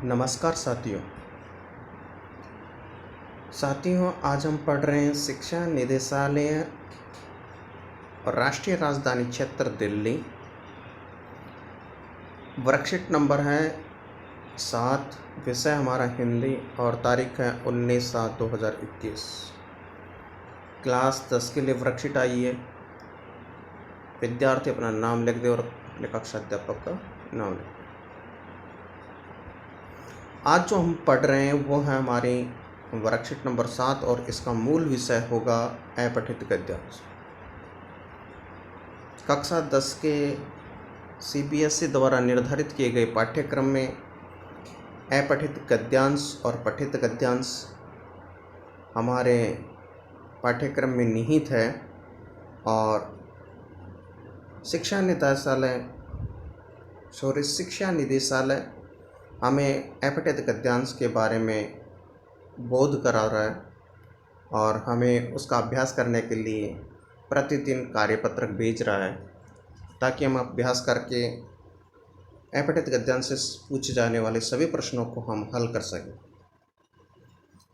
नमस्कार साथियों, आज हम पढ़ रहे हैं शिक्षा निदेशालय और राष्ट्रीय राजधानी क्षेत्र दिल्ली। वर्कशीट नंबर है 7, विषय हमारा हिंदी और तारीख है 19/7/2021। क्लास 10 के लिए वर्कशीट आई है। विद्यार्थी अपना नाम लिख दे और अपने कक्षा अध्यापक का नाम लिख दे। आज जो हम पढ़ रहे हैं वो है हमारी वर्कशीट नंबर 7 और इसका मूल विषय होगा अपठित गद्यांश। कक्षा 10 के सीबीएसई द्वारा निर्धारित किए गए पाठ्यक्रम में अपठित गद्यांश और पठित गद्यांश हमारे पाठ्यक्रम में निहित है और शिक्षा निदेशालय हमें अपठित गद्यांश के बारे में बोध करा रहा है और हमें उसका अभ्यास करने के लिए प्रतिदिन कार्यपत्रक भेज रहा है ताकि हम अभ्यास करके अपठित गद्यांश से पूछे जाने वाले सभी प्रश्नों को हम हल कर सकें।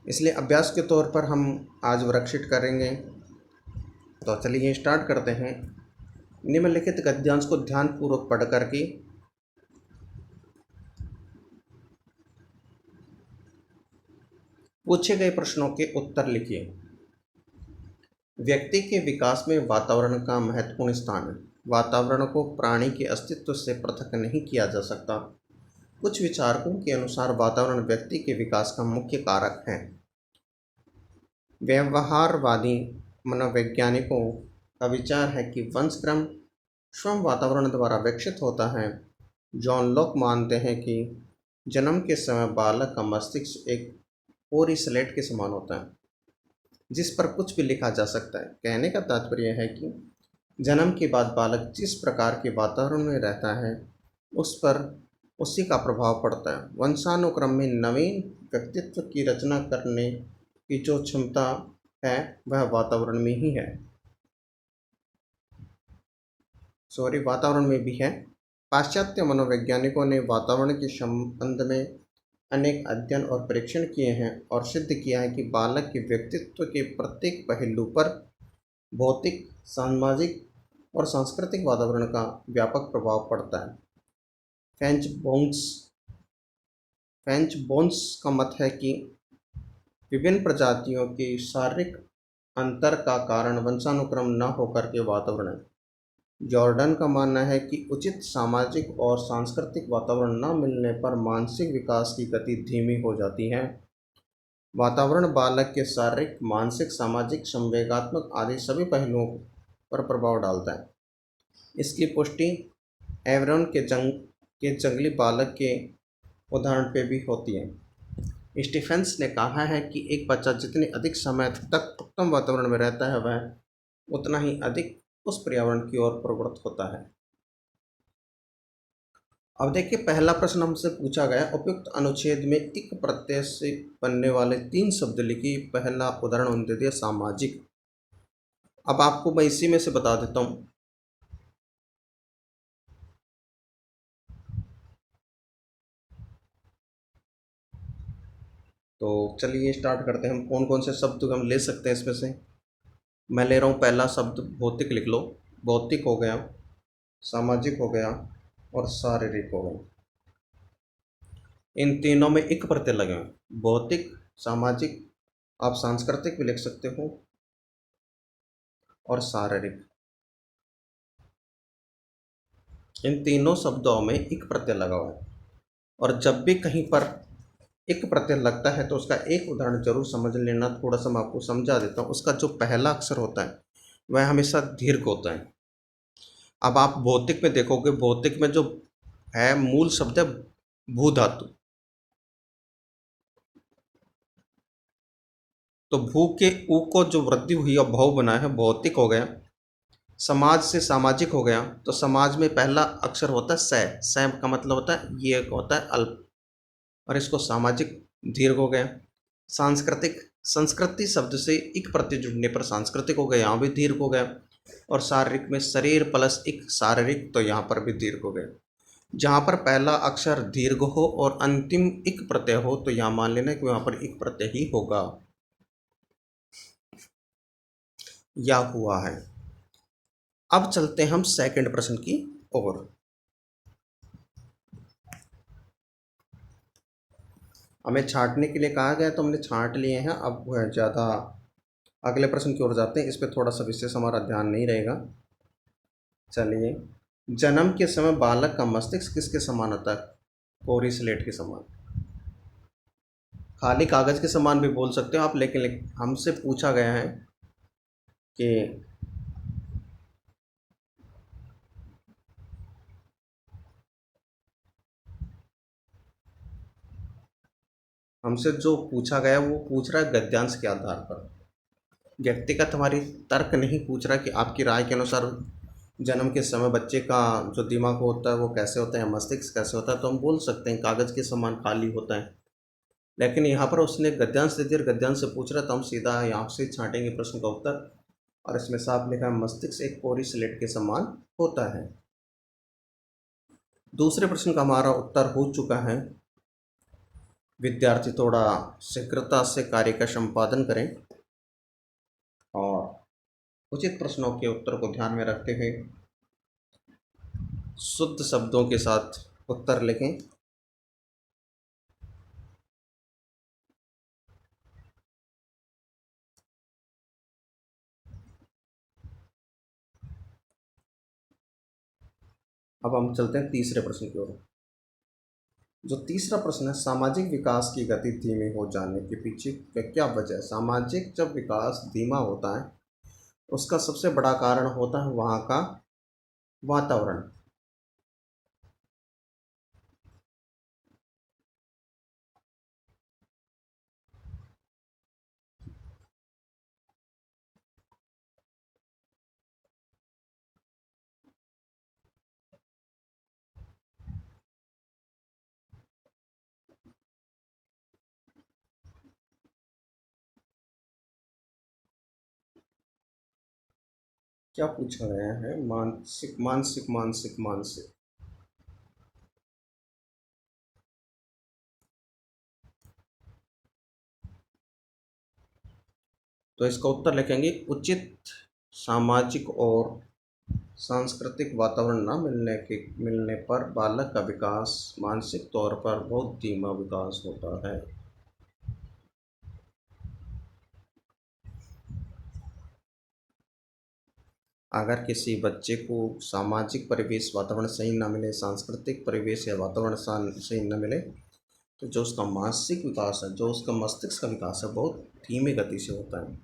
इसलिए अभ्यास के तौर पर हम आज वर्कशीट करेंगे। तो चलिए स्टार्ट करते हैं। निम्नलिखित गद्यांश को ध्यानपूर्वक पढ़ करके पूछे गए प्रश्नों के उत्तर लिखिए। व्यक्ति के विकास में वातावरण का महत्वपूर्ण स्थान है। वातावरण को प्राणी के अस्तित्व से पृथक नहीं किया जा सकता। कुछ विचारकों के अनुसार वातावरण व्यक्ति के विकास का मुख्य कारक है। व्यवहारवादी मनोवैज्ञानिकों का विचार है कि वंशक्रम स्वयं वातावरण द्वारा विकसित होता है। जॉन लॉक मानते हैं कि जन्म के समय बालक का मस्तिष्क एक पूरी स्लेट के समान होता है जिस पर कुछ भी लिखा जा सकता है। कहने का तात्पर्य है कि जन्म के बाद बालक जिस प्रकार के वातावरण में रहता है उस पर उसी का प्रभाव पड़ता है। वंशानुक्रम में नवीन व्यक्तित्व की रचना करने की जो क्षमता है वह वातावरण में ही है। वातावरण में भी है। पाश्चात्य मनोवैज्ञानिकों ने वातावरण के संबंध में अनेक अध्ययन और परीक्षण किए हैं और सिद्ध किया है कि बालक के व्यक्तित्व के प्रत्येक पहलू पर भौतिक, सामाजिक और सांस्कृतिक वातावरण का व्यापक प्रभाव पड़ता है। फ्रेंच बोन्स का मत है कि विभिन्न प्रजातियों के शारीरिक अंतर का कारण वंशानुक्रम न होकर के वातावरण है। जॉर्डन का मानना है कि उचित सामाजिक और सांस्कृतिक वातावरण न मिलने पर मानसिक विकास की गति धीमी हो जाती है। वातावरण बालक के शारीरिक, मानसिक, सामाजिक, संवेगात्मक आदि सभी पहलुओं पर प्रभाव डालता है। इसकी पुष्टि एवरन के जंगली बालक के उदाहरण पे भी होती है। स्टीफेंस ने कहा है कि एक बच्चा जितने अधिक समय तक उत्तम वातावरण में रहता है वह उतना ही अधिक उस पर्यावरण की ओर प्रवृत्त होता है। अब देखिए, पहला प्रश्न हमसे पूछा गया, उपयुक्त अनुच्छेद में इक प्रत्यय से बनने वाले 3 शब्द लिखिए। पहला उदाहरण उन्होंने दे दिया सामाजिक। अब आपको मैं इसी में से बता देता हूं। तो चलिए स्टार्ट करते हैं। हम कौन कौन से शब्द हम ले सकते हैं इसमें से। मैं ले रहा हूँ पहला शब्द भौतिक, लिख लो। भौतिक हो गया, सामाजिक हो गया और शारीरिक हो गया। इन तीनों में इक प्रत्यय लगे हुए। भौतिक, सामाजिक, आप सांस्कृतिक भी लिख सकते हो, और शारीरिक। इन तीनों शब्दों में इक प्रत्यय लगा हुआ है। और जब भी कहीं पर इक प्रत्यय लगता है तो उसका एक उदाहरण जरूर समझ लेना। थोड़ा सा मैं आपको समझा देता हूँ। उसका जो पहला अक्षर होता है वह हमेशा दीर्घ होता है। अब आप भौतिक में देखोगे, भौतिक में जो है मूल शब्द है भू धातु। तो भू के ऊ को जो वृद्धि हुई और भव बना है भौतिक हो गया। समाज से सामाजिक हो गया। तो समाज में पहला अक्षर होता है स का मतलब होता है ये होता है अल्प, और इसको सामाजिक दीर्घ हो गया। सांस्कृतिक, संस्कृति शब्द से इक प्रत्यय जुड़ने पर सांस्कृतिक हो गया, यहाँ भी दीर्घ हो गया। और शारीरिक में शरीर प्लस इक शारीरिक, तो यहाँ पर भी दीर्घ हो गया। जहाँ पर पहला अक्षर दीर्घ हो और अंतिम इक प्रत्यय हो तो यहाँ मान लेना कि वहाँ पर इक प्रत्यय ही होगा। या हुआ है। अब चलते हैं हम सेकंड प्रश्न की ओर। हमें छांटने के लिए कहा गया तो हमने छांट लिए हैं। अब वह ज़्यादा अगले प्रश्न की ओर जाते हैं। इस पर थोड़ा सा विशेष हमारा ध्यान नहीं रहेगा। चलिए, जन्म के समय बालक का मस्तिष्क किसके समान होता है? कोरी स्लेट के समान। खाली कागज के समान भी बोल सकते हो आप, लेकिन हमसे पूछा गया है कि हमसे जो पूछा गया वो पूछ रहा है गद्यांश के आधार पर। व्यक्तिगत हमारी तर्क नहीं पूछ रहा कि आपकी राय के अनुसार जन्म के समय बच्चे का जो दिमाग होता है वो कैसे होता है, मस्तिष्क कैसे होता है, तो हम बोल सकते हैं कागज़ के समान खाली होता है। लेकिन यहाँ पर उसने गद्यांश दे दिया, गद्यांश से पूछ रहा है, तो हम सीधा यहाँ से छांटेंगे प्रश्न का उत्तर। और इसमें साफ लिखा है मस्तिष्क एक कोरी स्लेट के समान होता है। दूसरे प्रश्न का हमारा उत्तर हो चुका है। विद्यार्थी थोड़ा शीघ्रता से कार्य का संपादन करें और उचित प्रश्नों के उत्तर को ध्यान में रखते हुए शुद्ध शब्दों के साथ उत्तर लिखें। अब हम चलते हैं तीसरे प्रश्न की ओर। जो तीसरा प्रश्न है, सामाजिक विकास की गति धीमी हो जाने के पीछे क्या वजह है? सामाजिक जब विकास धीमा होता है उसका सबसे बड़ा कारण होता है वहाँ का वातावरण। क्या पूछा गया है? मानसिक मानसिक मानसिक मानसिक। तो इसका उत्तर लिखेंगे उचित सामाजिक और सांस्कृतिक वातावरण न मिलने पर बालक का विकास मानसिक तौर पर बहुत धीमा विकास होता है। अगर किसी बच्चे को सामाजिक परिवेश वातावरण सही ना मिले, सांस्कृतिक परिवेश या वातावरण सही न मिले, तो जो उसका मानसिक विकास है, जो उसका मस्तिष्क का विकास है, बहुत धीमी गति से होता है।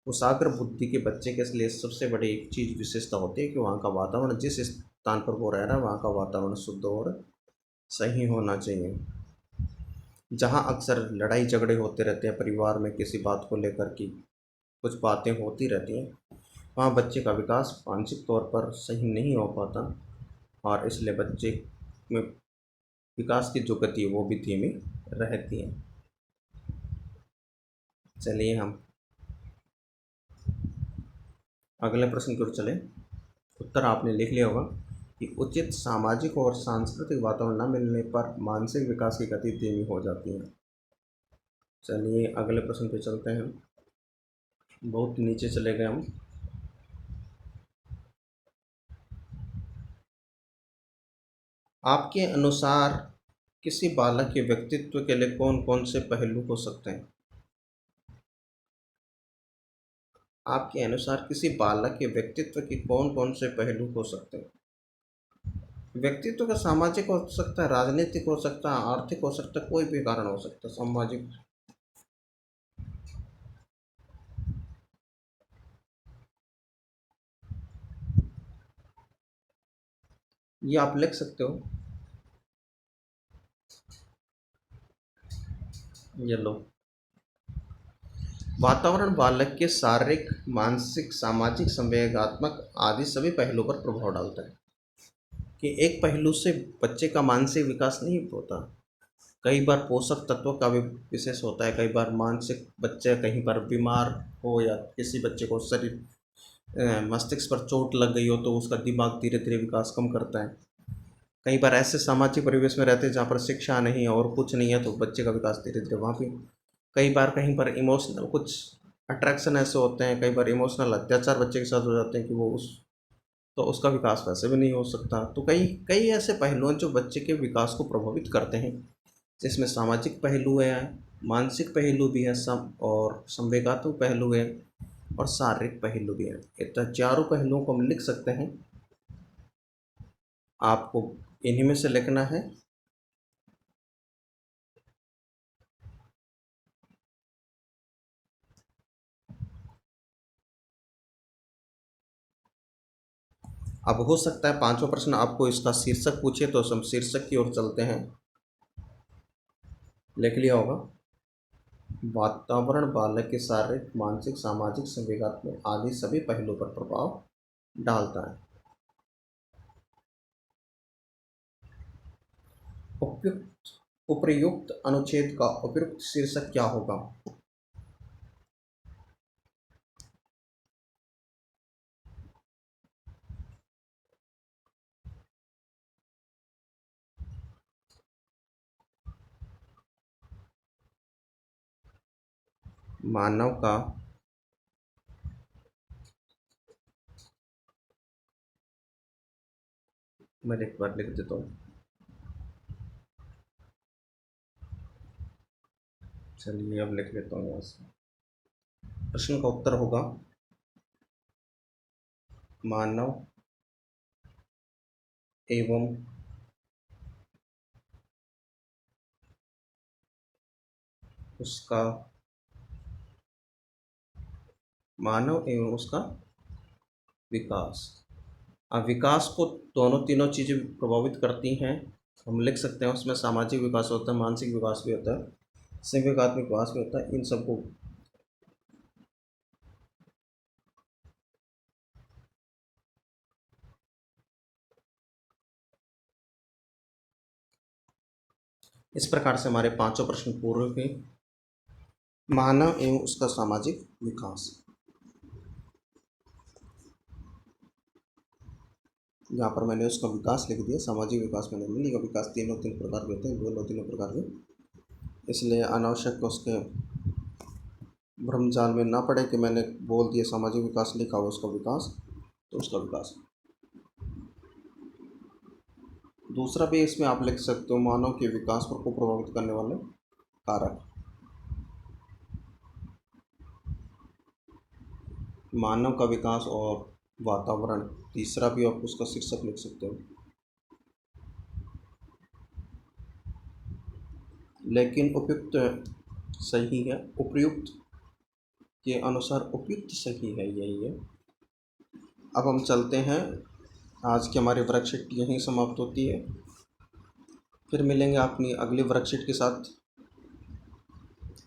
कुशाग्र बुद्धि के बच्चे के लिए सबसे बड़ी एक चीज़ विशेषता होती है कि वहाँ का वातावरण, जिस स्थान पर वो रह रहा है वहाँ का वातावरण शुद्ध और सही होना चाहिए। जहाँ अक्सर लड़ाई झगड़े होते रहते हैं परिवार में, किसी बात को लेकर की कुछ बातें होती रहती हैं, वहाँ बच्चे का विकास मानसिक तौर पर सही नहीं हो पाता और इसलिए बच्चे में विकास की जो गति है वो भी धीमी रहती है। चलिए हम अगले प्रश्न की ओर चलें। उत्तर आपने लिख लिया होगा कि उचित सामाजिक और सांस्कृतिक वातावरण न मिलने पर मानसिक विकास की गति धीमी हो जाती है। चलिए अगले प्रश्न पे चलते हैं। बहुत नीचे चले गए हम। आपके अनुसार किसी बालक के व्यक्तित्व के लिए कौन कौन से पहलू हो सकते हैं? आपके अनुसार किसी बालक के व्यक्तित्व के कौन कौन से पहलू हो सकते हैं? व्यक्तित्व का सामाजिक हो सकता है, राजनीतिक हो सकता है, आर्थिक हो सकता है, कोई भी कारण हो सकता है। सामाजिक, ये आप लिख सकते हो। ये लो। वातावरण बालक के शारीरिक, मानसिक, सामाजिक, संवेगात्मक आदि सभी पहलुओं पर प्रभाव डालता है। कि एक पहलू से बच्चे का मानसिक विकास नहीं होता। कई बार पोषक तत्वों का भी विशेष होता है। कई बार मानसिक बच्चे कहीं पर बीमार हो या किसी बच्चे को शरीर मस्तिष्क पर चोट लग गई हो तो उसका दिमाग धीरे धीरे विकास कम करता है। कई बार ऐसे सामाजिक परिवेश में रहते हैं जहाँ पर शिक्षा नहीं है और कुछ नहीं है, तो बच्चे का विकास धीरे धीरे वहाँ भी। कई बार कहीं पर इमोशनल कुछ अट्रैक्शन ऐसे होते हैं, कई बार इमोशनल अत्याचार बच्चे के साथ हो जाते हैं कि वो उस तो उसका विकास वैसे भी नहीं हो सकता। तो कई कई ऐसे पहलू हैं जो बच्चे के विकास को प्रभावित करते हैं, जिसमें सामाजिक पहलू है, मानसिक पहलू भी है, सम और संवेगात्मक पहलू है, और शारीरिक पहलू भी है। इतना चारों पहलुओं को हम लिख सकते हैं। आपको इन्हीं में से लिखना है। अब हो सकता है पांचवा प्रश्न आपको इसका शीर्षक पूछे, तो हम शीर्षक की ओर चलते हैं। लिख लिया होगा। वातावरण बालक के शारीरिक, मानसिक, सामाजिक, संवेगात्मक आदि सभी पहलुओं पर प्रभाव डालता है। उपयुक्त उपर्युक्त अनुच्छेद का उपयुक्त शीर्षक क्या होगा? मानव का मैं एक बार लिख देता हूँ। चलिए अब लिख लेता हूँ यहाँ से। प्रश्न का उत्तर होगा मानव एवं उसका मानव एवं उसका विकास। अब विकास को दोनों तीनों चीज़ें प्रभावित करती हैं। हम लिख सकते हैं उसमें सामाजिक विकास होता है, मानसिक विकास भी होता है, संवेगात्मक विकास भी होता है। इन सबको इस प्रकार से हमारे पांचों प्रश्न पूरे हुए। मानव एवं उसका सामाजिक विकास, यहाँ पर मैंने उसका विकास लिख दिया, सामाजिक विकास मैंने नहीं लिखा। विकास तीन प्रकार के होते हैं, दोनों तीनों प्रकार के, इसलिए अनावश्यक उसके भ्रमजाल में ना पड़े कि मैंने बोल दिया सामाजिक विकास लिखा हुआ उसका विकास, तो उसका विकास। दूसरा भी इसमें आप लिख सकते हो, मानव के विकास को प्रभावित करने वाले कारक। मानव का विकास और वातावरण, तीसरा भी आप उसका शीर्षक लिख सकते हो। लेकिन उपयुक्त सही है, उपयुक्त के अनुसार उपयुक्त सही है, यही है। अब हम चलते हैं। आज की हमारी वर्कशीट यहीं समाप्त होती है। फिर मिलेंगे अपनी अगली वर्कशीट के साथ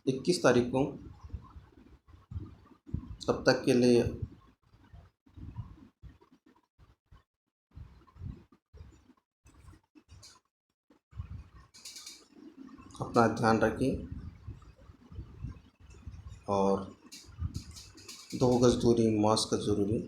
21 तारीख को। तब तक के लिए अपना ध्यान रखिए और 2 गज दूरी, मास्क ज़रूरी।